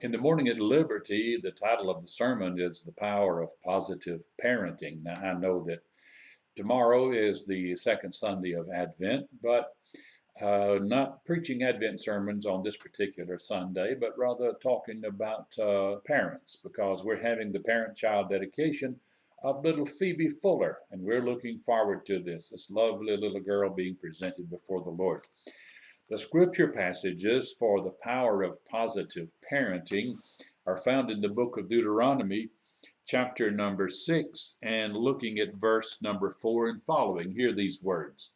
In the morning at Liberty, the title of the sermon is The Power of Positive Parenting. Now, I know that tomorrow is the second Sunday of Advent, but not preaching Advent sermons on this particular Sunday, but rather talking about parents, because we're having the parent-child dedication of little Phoebe Fuller, and we're looking forward to this lovely little girl being presented before the Lord. The scripture passages for the power of positive parenting are found in the book of Deuteronomy, chapter number 6, and looking at verse number 4 and following. Hear these words.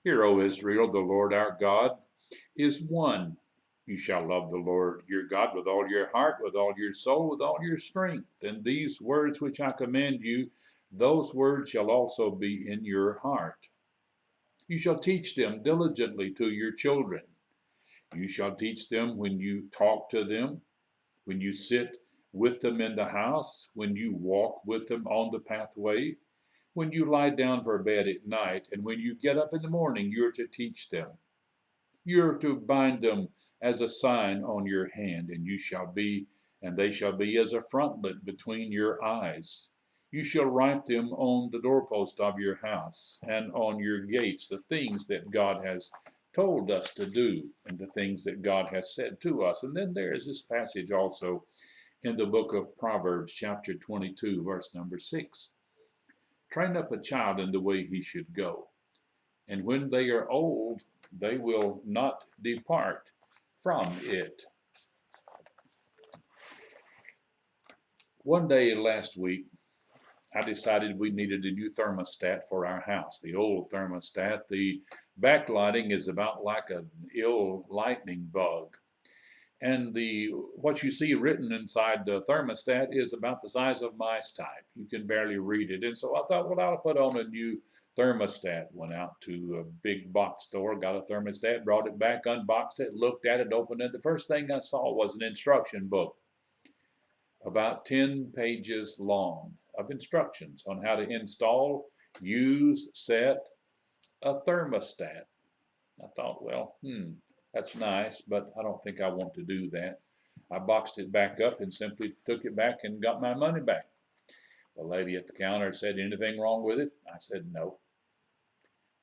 Hear, O Israel, the Lord our God is one. You shall love the Lord your God with all your heart, with all your soul, with all your strength. And these words which I command you, those words shall also be in your heart. You shall teach them diligently to your children. You shall teach them when you talk to them, when you sit with them in the house, when you walk with them on the pathway, when you lie down for bed at night, and when you get up in the morning, you're to teach them. You're to bind them as a sign on your hand, and they shall be as a frontlet between your eyes. You shall write them on the doorpost of your house and on your gates, the things that God has told us to do and the things that God has said to us. And then there is this passage also in the book of Proverbs, chapter 22, verse number 6. Train up a child in the way he should go, and when they are old, they will not depart from it. One day last week, I decided we needed a new thermostat for our house. The old thermostat, the backlighting is about like an ill lightning bug. And what you see written inside the thermostat is about the size of mice type. You can barely read it. And so I thought, well, I'll put on a new thermostat. Went out to a big box store, got a thermostat, brought it back, unboxed it, looked at it, opened it. The first thing I saw was an instruction book, about 10 pages long, of instructions on how to install, use, set a thermostat. I thought, well, that's nice, but I don't think I want to do that. I boxed it back up and simply took it back and got my money back. The lady at the counter said, anything wrong with it? I said, no.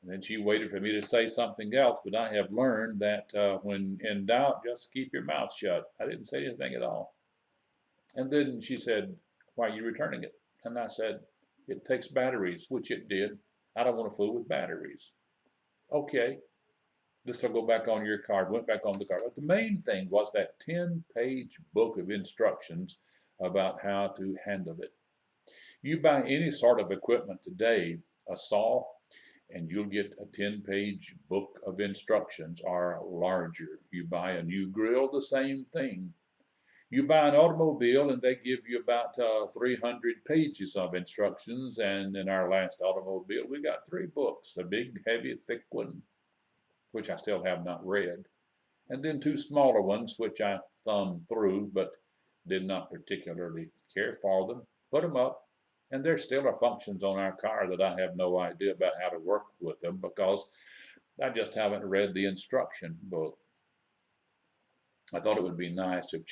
And then she waited for me to say something else, but I have learned that when in doubt, just keep your mouth shut. I didn't say anything at all. And then she said, why are you returning it? And I said, it takes batteries, which it did. I don't want to fool with batteries. Okay. This will go back on your card. Went back on the card. But the main thing was that 10-page book of instructions about how to handle it. You buy any sort of equipment today, a saw, and you'll get a 10-page book of instructions or larger. You buy a new grill, the same thing. You buy an automobile and they give you about 300 pages of instructions. And in our last automobile, we got 3 books, a big, heavy, thick one, which I still have not read, and then 2 smaller ones, which I thumbed through, but did not particularly care for them. Put them up, and there still are functions on our car that I have no idea about how to work with them because I just haven't read the instruction book. I thought it would be nice if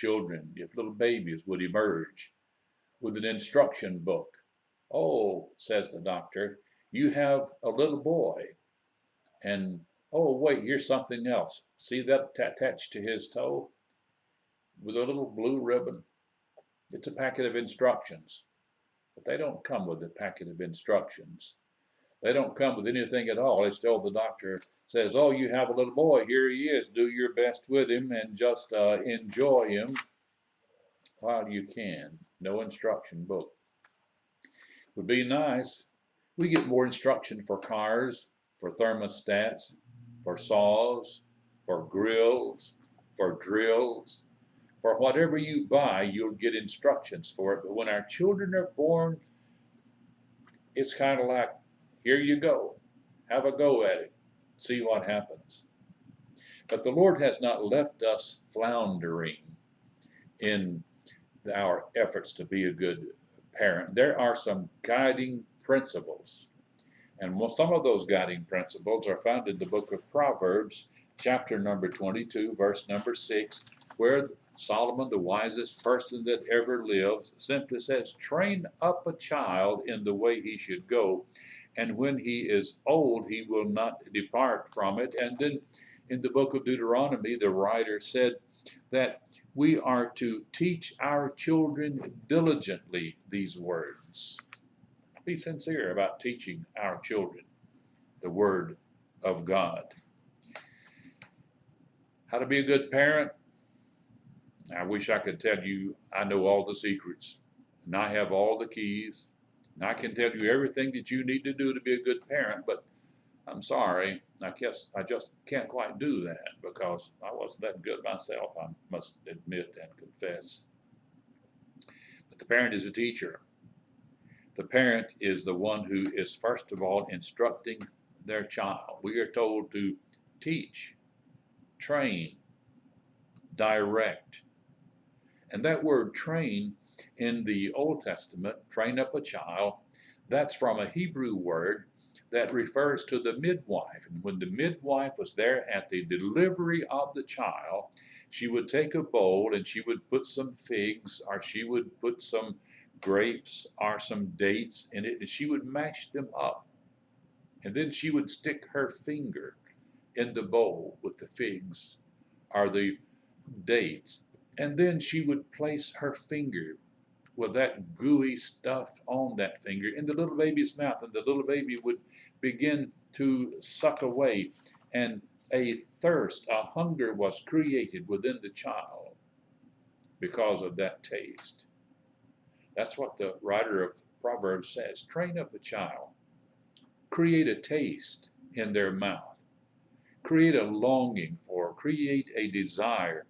little babies would emerge with an instruction book. Oh, says the doctor, you have a little boy, and oh, wait, here's something else. See that attached to his toe with a little blue ribbon? It's a packet of instructions, but they don't come with a packet of instructions. They don't come with anything at all. It's still the doctor says, oh, you have a little boy. Here he is. Do your best with him and just enjoy him while you can. No instruction book. Would be nice. We get more instruction for cars, for thermostats, for saws, for grills, for drills. For whatever you buy, you'll get instructions for it. But when our children are born, it's kind of like, here you go. Have a go at it. See what happens. But the Lord has not left us floundering in our efforts to be a good parent. There are some guiding principles. And some of those guiding principles are found in the book of Proverbs, chapter number 22, verse number 6, where Solomon, the wisest person that ever lived, simply says, train up a child in the way he should go, and when he is old, he will not depart from it. And then in the book of Deuteronomy, the writer said that we are to teach our children diligently these words. Be sincere about teaching our children the Word of God. How to be a good parent? I wish I could tell you I know all the secrets, and I have all the keys, and I can tell you everything that you need to do to be a good parent, but I'm sorry, I guess I just can't quite do that because I wasn't that good myself, I must admit and confess. But the parent is a teacher. The parent is the one who is, first of all, instructing their child. We are told to teach, train, direct. And that word train in the Old Testament, train up a child, that's from a Hebrew word that refers to the midwife. And when the midwife was there at the delivery of the child, she would take a bowl and she would put some figs, or she would put some grapes or some dates in it, and she would mash them up. And then she would stick her finger in the bowl with the figs or the dates. And then she would place her finger with that gooey stuff on that finger in the little baby's mouth, and the little baby would begin to suck away, and a thirst, a hunger was created within the child because of that taste. That's what the writer of Proverbs says. Train up a child. Create a taste in their mouth. Create a longing for, create a desire,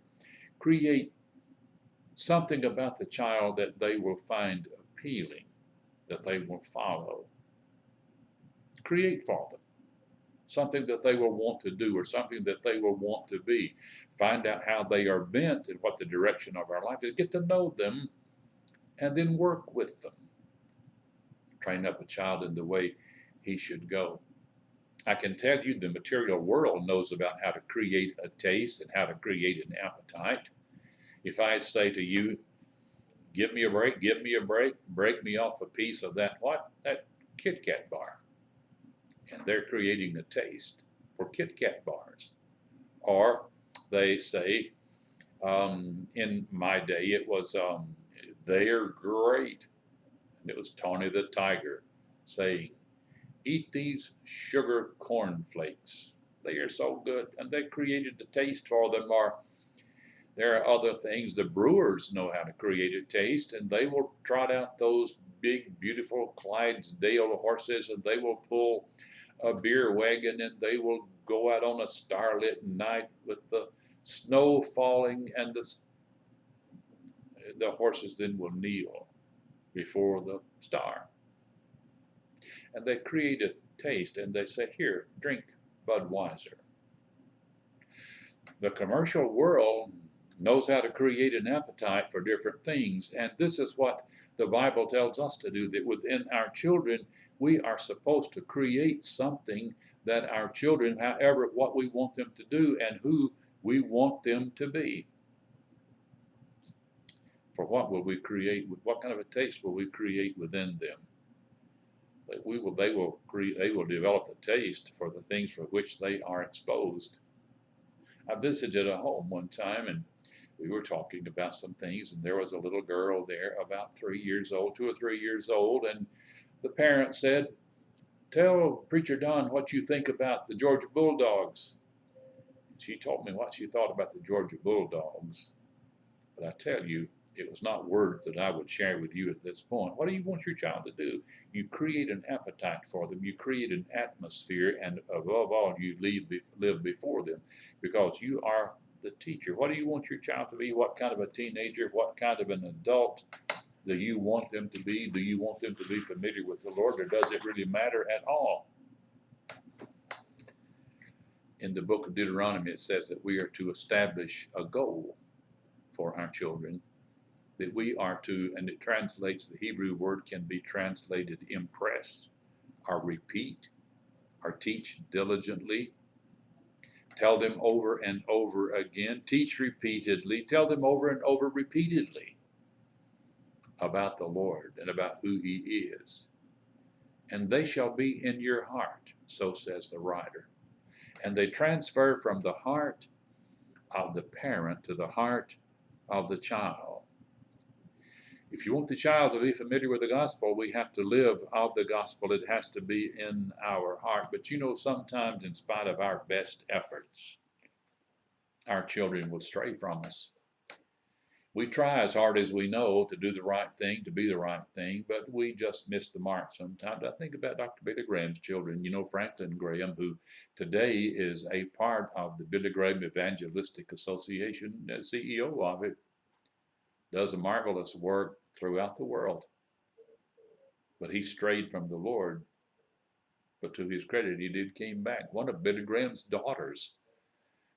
create something about the child that they will find appealing, that they will follow. Create for them something that they will want to do or something that they will want to be. Find out how they are bent and what the direction of our life is. Get to know them and then work with them. Train up a child in the way he should go. I can tell you the material world knows about how to create a taste and how to create an appetite. If I say to you, give me a break, break me off a piece of that, what? That Kit Kat bar. And they're creating a taste for Kit Kat bars. Or they say, in my day, it was, they're great. And it was Tawny the Tiger saying, eat these sugar cornflakes. They are so good. And they created the taste for them. Or there are other things. The brewers know how to create a taste, and they will trot out those big, beautiful Clydesdale horses, and they will pull a beer wagon, and they will go out on a starlit night with the snow falling, and the horses then will kneel before the star. And they create a taste, and they say, here, drink Budweiser. The commercial world knows how to create an appetite for different things, and this is what the Bible tells us to do, that within our children, we are supposed to create something that our children, however, what we want them to do and who we want them to be. For what will we create? What kind of a taste will we create within them? They will develop the taste for the things for which they are exposed. I visited a home one time, and we were talking about some things, and there was a little girl there about 3 years old, 2 or 3 years old, and the parent said, tell Preacher Don what you think about the Georgia Bulldogs. She told me what she thought about the Georgia Bulldogs, but I tell you, it was not words that I would share with you at this point. What do you want your child to do? You create an appetite for them. You create an atmosphere, and above all, you live before them, because you are the teacher. What do you want your child to be? What kind of a teenager? What kind of an adult do you want them to be? Do you want them to be familiar with the Lord, or does it really matter at all? In the book of Deuteronomy, it says that we are to establish a goal for our children, that we are to, and it translates, the Hebrew word can be translated impress, or repeat, or teach diligently. Tell them over and over again. Teach repeatedly. Tell them over and over repeatedly about the Lord and about who He is. And they shall be in your heart, so says the writer. And they transfer from the heart of the parent to the heart of the child. If you want the child to be familiar with the gospel, we have to live of the gospel. It has to be in our heart. But you know, sometimes in spite of our best efforts, our children will stray from us. We try as hard as we know to do the right thing, to be the right thing, but we just miss the mark sometimes. I think about Dr. Billy Graham's children. You know, Franklin Graham, who today is a part of the Billy Graham Evangelistic Association, CEO of it, does a marvelous work throughout the world. But he strayed from the Lord. But to his credit, he came back. One of Billy Graham's daughters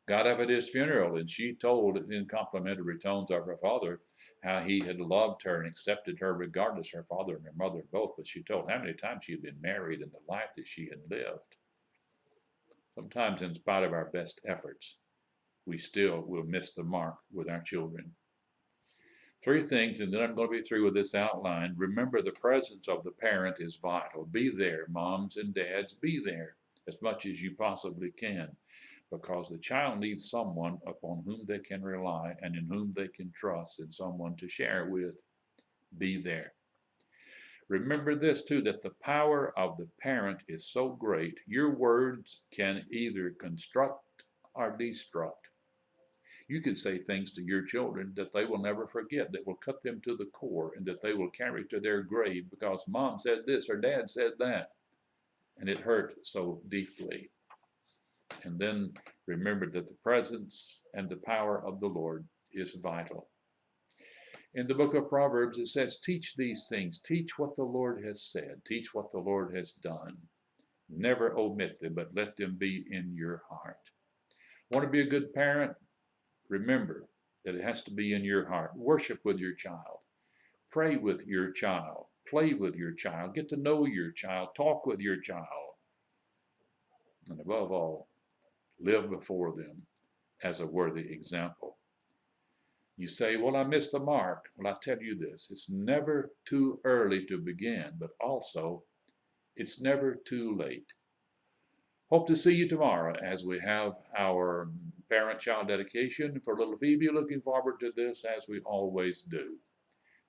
got up at his funeral, and she told in complimentary tones of her father how he had loved her and accepted her regardless, her father and her mother both. But she told how many times she had been married and the life that she had lived. Sometimes, in spite of our best efforts, we still will miss the mark with our children. 3 things, and then I'm going to be through with this outline. Remember, the presence of the parent is vital. Be there, moms and dads, be there as much as you possibly can, because the child needs someone upon whom they can rely and in whom they can trust, and someone to share with. Be there. Remember this too, that the power of the parent is so great, your words can either construct or destruct. You can say things to your children that they will never forget, that will cut them to the core, and that they will carry to their grave because mom said this or dad said that, and it hurt so deeply. And then remember that the presence and the power of the Lord is vital. In the book of Proverbs, it says, teach these things, teach what the Lord has said, teach what the Lord has done. Never omit them, but let them be in your heart. Want to be a good parent? Remember that it has to be in your heart. Worship with your child. Pray with your child. Play with your child. Get to know your child. Talk with your child. And above all, live before them as a worthy example. You say, well, I missed the mark. Well, I tell you this, it's never too early to begin, but also it's never too late. Hope to see you tomorrow as we have our parent-child dedication for little Phoebe. Looking forward to this as we always do.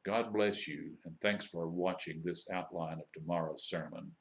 God bless you, and thanks for watching this outline of tomorrow's sermon.